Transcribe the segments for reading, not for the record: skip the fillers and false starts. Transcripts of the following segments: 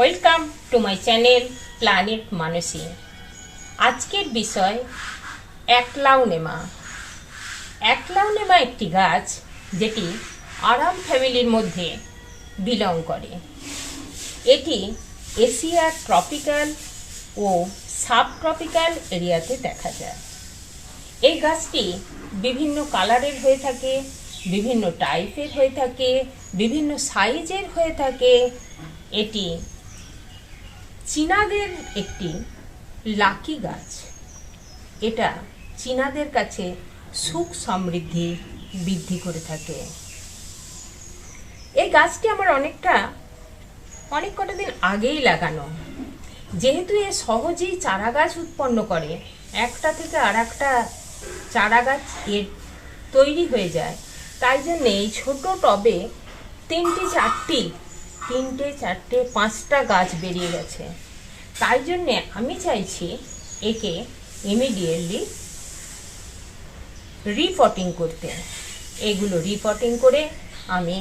Welcome to my channel planet মানসী। আজকের বিষয় অ্যাগ্লাওনেমা। অ্যাগ্লাওনেমা একটি গাছ যেটি আরাম ফ্যামিলির মধ্যে বিলং করে। এটি এশিয়ার ট্রপিক্যাল ও সাবট্রপিক্যাল এরিয়াতে দেখা যায়। এই গাছটি বিভিন্ন কালারের হয়ে থাকে, বিভিন্ন টাইপের হয়ে থাকে, বিভিন্ন সাইজের হয়ে থাকে। এটি চীনাদের একটি লাকি গাছ। এটা চীনাদের কাছে সুখ সমৃদ্ধি বৃদ্ধি করে থাকে। এই গাছটি আমার অনেক কটা দিন আগেই লাগানো। যেহেতু এ সহজেই চারা গাছ উৎপন্ন করে, একটা থেকে আর একটা চারা গাছ এর তৈরি হয়ে যায়, তাই জন্যে এই ছোট টবে তিনটে চারটে 5টা গাছ বেরিয়ে গেছে। তাই জন্যে আমি চাইছি একে ইমিডিয়েটলি রিপটিং করতে। এগুলো রিপটিং করে আমি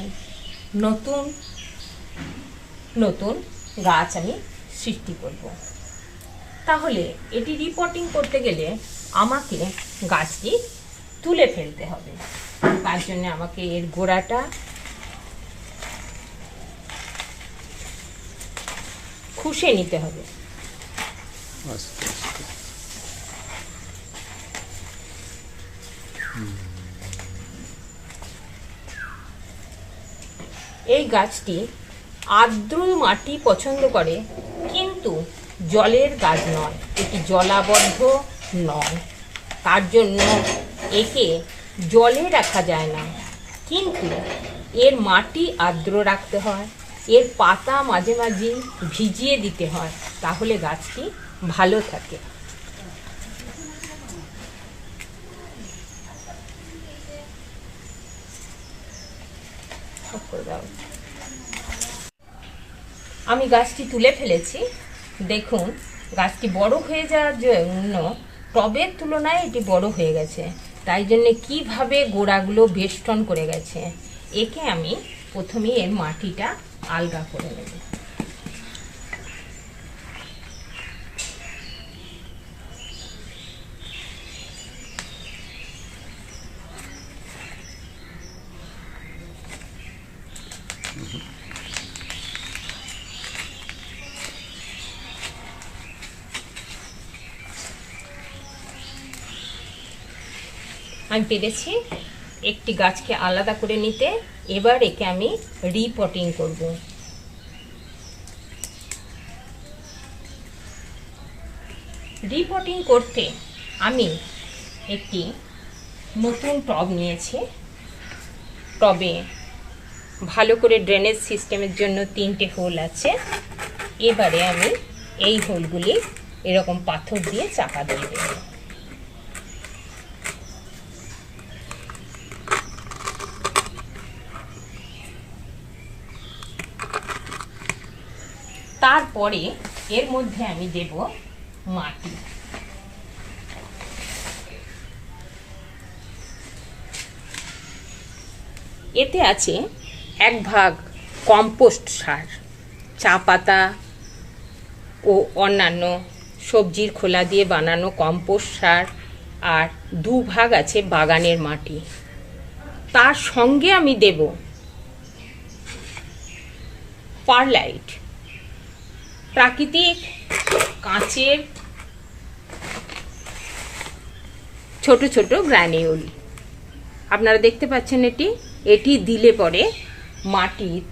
নতুন গাছ আমি সৃষ্টি করব। তাহলে এটি রিপটিং করতে গেলে আমাকে গাছটি তুলে ফেলতে হবে। তার জন্য আমাকে এর গোড়াটা খুশে নিতে হবে। এই গাছটি আর্দ্র মাটি পছন্দ করে, কিন্তু জলের গাছ নয়, এটি জলাবদ্ধ নয়। তার জন্য একে জলে রাখা যায় না, কিন্তু এর মাটি আর্দ্র রাখতে হয়, এর পাতা মাঝে মাঝে ভিজিয়ে দিতে হয়, তাহলে গাছটি ভালো থাকে। আমি গাছটি তুলে ফেলেছি। দেখুন, গাছটি বড় হয়ে যাওয়ার জন্য টবের তুলনায় এটি বড় হয়ে গেছে। তাই জন্য কিভাবে গোড়াগুলো বেষ্টন করে গেছে। একে আমি প্রথমেই এর মাটিটা আলগা করে নেব। আমি পেরেছি একটি গাছকে আলাদা করে নিতে। এবার একে আমি রিপটিং করব। রিপটিং করতে আমি একটি নতুন টব নিয়েছি। টবে ভালো করে ড্রেনেজ সিস্টেমের জন্য 3টে হোল আছে। এবারে আমি এই হোলগুলি এরকম পাথর দিয়ে চাপা দিয়ে দেব। তারপরে এর মধ্যে আমি দেব মাটি। এতে আছে 1 ভাগ কম্পোস্ট সার, চা পাতা ও অন্যান্য সবজির খোলা দিয়ে বানানো কম্পোস্ট সার, আর 2 ভাগ আছে বাগানের মাটি। তার সঙ্গে আমি দেব পারলাইট, প্রাকৃতিক কাঁচের ছোট ছোট গ্রানিউল। আপনারা দেখতে পাচ্ছেন এটি দিলে পরে মাটির,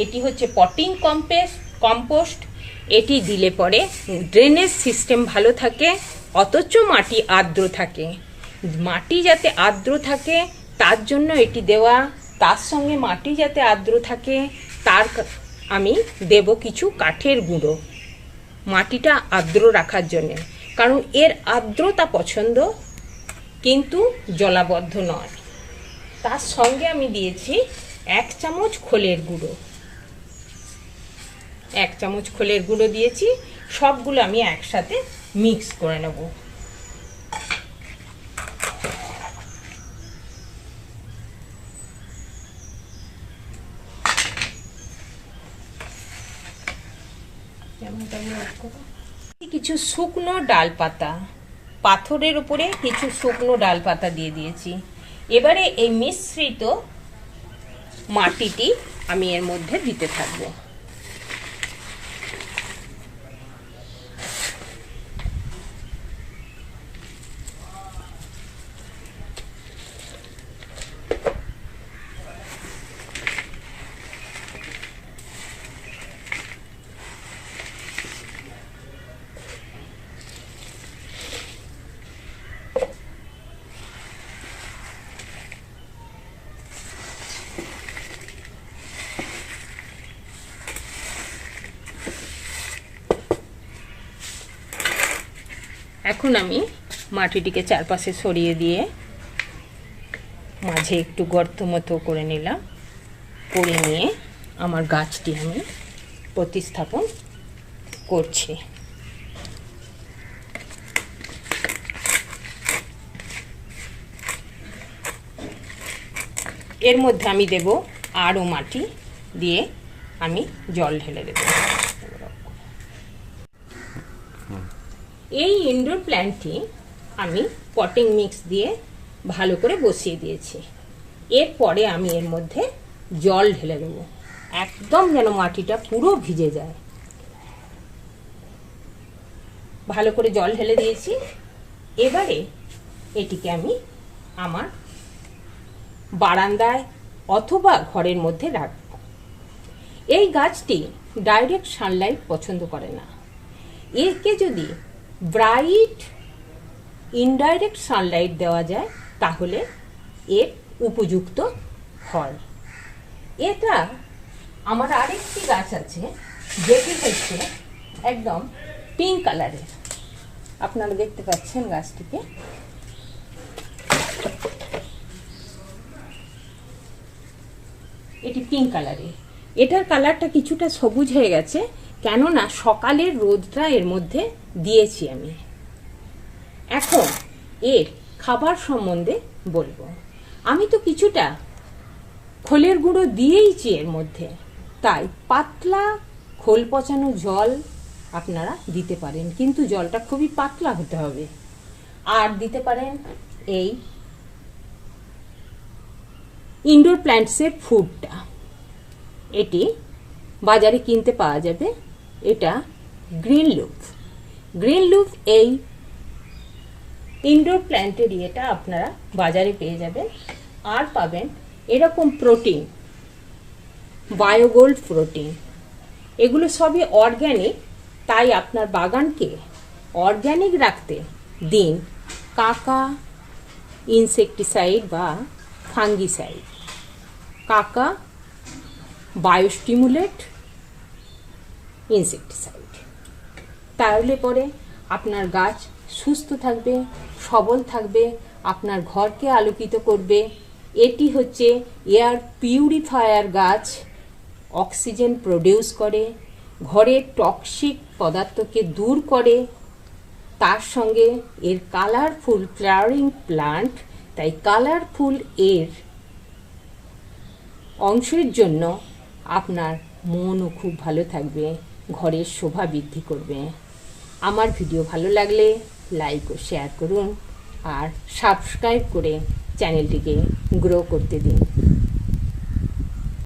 এটি হচ্ছে পটিং কম্পোস্ট। এটি দিলে পরে ড্রেনেজ সিস্টেম ভালো থাকে, অথচ মাটি আর্দ্র থাকে। মাটি যাতে আর্দ্র থাকে তার জন্য এটি দেওয়া। তার সঙ্গে মাটি যাতে আর্দ্র থাকে তার আমি দেব কিছু কাঠের গুঁড়ো, মাটিটা আর্দ্র রাখার জন্যে। কারণ এর আর্দ্রতা পছন্দ, কিন্তু জলাবদ্ধ নয়। তার সঙ্গে আমি দিয়েছি 1 চামচ খোলের গুঁড়ো। 1 চামচ খোলের গুঁড়ো দিয়েছি। সবগুলো আমি একসাথে মিক্স করে নেব। কিছু শুকনো ডাল পাতা, পাথরের উপরে কিছু শুকনো ডাল পাতা দিয়ে দিয়েছি। এবারে এই মিশ্রিত মাটিটি আমি এর মধ্যে দিতে থাকবো। এখন আমি মাটিটিকে চারপাশে সরিয়ে দিয়ে মাঝে একটু গর্ত মতো করে নিলাম। করে নিয়ে আমার গাছটি আমি প্রতিস্থাপন করছি। এর মধ্যে আমি দেব আরও মাটি দিয়ে আমি জল ঢেলে দেব। এই ইনডোর প্ল্যান্টটি আমি পটিং মিক্স দিয়ে ভালো করে বসিয়ে দিয়েছি। এরপরে আমি এর মধ্যে জল ঢেলে দেবো, একদম যেন মাটিটা পুরো ভিজে যায়। ভালো করে জল ঢেলে দিয়েছি। এবারে এটিকে আমি আমার বারান্দায় অথবা ঘরের মধ্যে রাখব। এই গাছটি ডাইরেক্ট সানলাইট পছন্দ করে না। একে যদি ব্রাইট ইনডাইরেক্ট সানলাইট দেওয়া যায় তাহলে এর উপযুক্ত হয়। এটা আমার আরেকটি গাছ আছে যেটি হচ্ছে একদম পিঙ্ক কালারের। আপনারা দেখতে পাচ্ছেন গাছটিকে। এটি পিঙ্ক কালারের। এটার কালারটা কিছুটা সবুজ হয়ে গেছে, কেননা সকালের রোদটা এর মধ্যে দিয়েছি আমি। এখন এর খাবার সম্বন্ধে বলবো। আমি তো কিছুটা খোলের গুঁড়ো দিয়েইছি এর মধ্যে, তাই পাতলা খোল পচানো জল আপনারা দিতে পারেন, কিন্তু জলটা খুবই পাতলা হতে হবে। আর দিতে পারেন এই ইনডোর প্ল্যান্টসের ফুডটা। এটি বাজারে কিনতে পাওয়া যাবে। এটা গ্রিন লুফ। গ্রিন লুফ এই ইনডোর প্ল্যান্টের ইয়েটা আপনারা বাজারে পেয়ে যাবেন। আর পাবেন এরকম প্রোটিন, বায়োগোল্ড প্রোটিন। এগুলো সবই অর্গ্যানিক, তাই আপনার বাগানকে অর্গ্যানিক রাখতে দিন কাকা ইনসেকটিসাইড বা ফাঙ্গিসাইড। কাকা বায়োস্টিমুলেট ইনসেকটিসাইড। তাহলে পরে আপনার গাছ সুস্থ থাকবে, সবল থাকবে, আপনার ঘরকে আলোকিত করবে। এটি হচ্ছে এয়ার পিউরিফায়ার গাছ, অক্সিজেন প্রডিউস করে, ঘরের টক্সিক পদার্থকে দূর করে। তার সঙ্গে এর কালারফুল ফ্লাওয়ারিং প্লান্ট, তাই কালারফুল এর অংশের জন্য আপনার মনও খুব ভালো থাকবে, ঘরের শোভা বৃদ্ধি করবে। আমার ভিডিও ভালো লাগলে লাইক ও শেয়ার করুন আর সাবস্ক্রাইব করে চ্যানেলটিকে গ্রো করতে দিন।